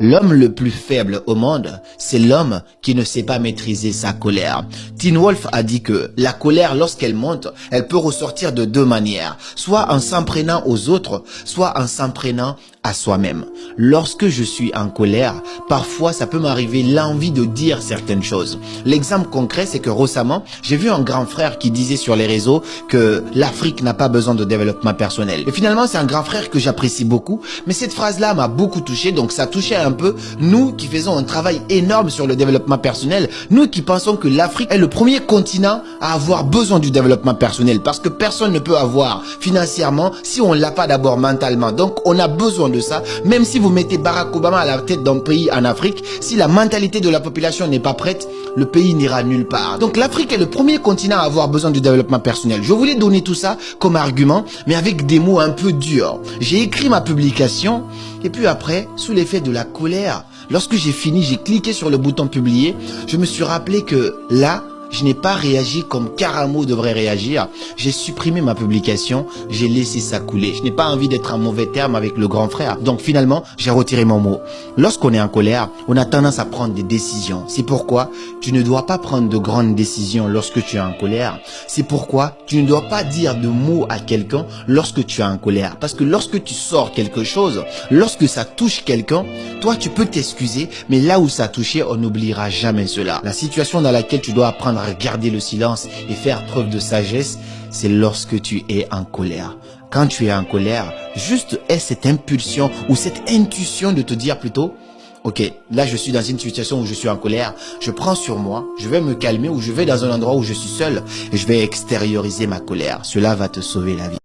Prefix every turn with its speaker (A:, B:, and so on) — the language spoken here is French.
A: L'homme le plus faible au monde, c'est l'homme qui ne sait pas maîtriser sa colère. Teen Wolf a dit que la colère, lorsqu'elle monte, elle peut ressortir de deux manières. Soit en s'en prenant aux autres, soit en s'en prenant à soi-même. Lorsque je suis en colère, parfois ça peut m'arriver l'envie de dire certaines choses. L'exemple concret, c'est que récemment, j'ai vu un grand frère qui disait sur les réseaux que l'Afrique n'a pas besoin de développement personnel. Et finalement, c'est un grand frère que j'apprécie beaucoup, mais cette phrase-là m'a beaucoup touché, donc ça touchait un peu nous qui faisons un travail énorme sur le développement personnel, nous qui pensons que l'Afrique est le premier continent à avoir besoin du développement personnel, parce que personne ne peut avoir financièrement si on l'a pas d'abord mentalement. Donc on a besoin de ça. Même si vous mettez Barack Obama à la tête d'un pays en Afrique, si la mentalité de la population n'est pas prête, le pays n'ira nulle part. Donc l'Afrique est le premier continent à avoir besoin du développement personnel. Je voulais donner tout ça comme argument, mais avec des mots un peu durs. J'ai écrit ma publication et puis après, sous l'effet de la colère, lorsque j'ai fini, j'ai cliqué sur le bouton publier. Je me suis rappelé que là, je n'ai pas réagi comme Karamo devrait réagir. J'ai supprimé ma publication, j'ai laissé ça couler. Je n'ai pas envie d'être en mauvais terme avec le grand frère. Donc finalement, j'ai retiré mon mot. Lorsqu'on est en colère, on a tendance à prendre des décisions. C'est pourquoi tu ne dois pas prendre de grandes décisions lorsque tu es en colère. C'est pourquoi tu ne dois pas dire de mots à quelqu'un lorsque tu es en colère. Parce que lorsque tu sors quelque chose, lorsque ça touche quelqu'un, toi tu peux t'excuser, mais là où ça a touché, on n'oubliera jamais cela. La situation dans laquelle tu dois apprendre à garder le silence et faire preuve de sagesse, c'est lorsque tu es en colère. Quand tu es en colère, juste aie cette impulsion ou cette intuition de te dire plutôt, ok, là je suis dans une situation où je suis en colère, je prends sur moi, je vais me calmer ou je vais dans un endroit où je suis seul et je vais extérioriser ma colère. Cela va te sauver la vie.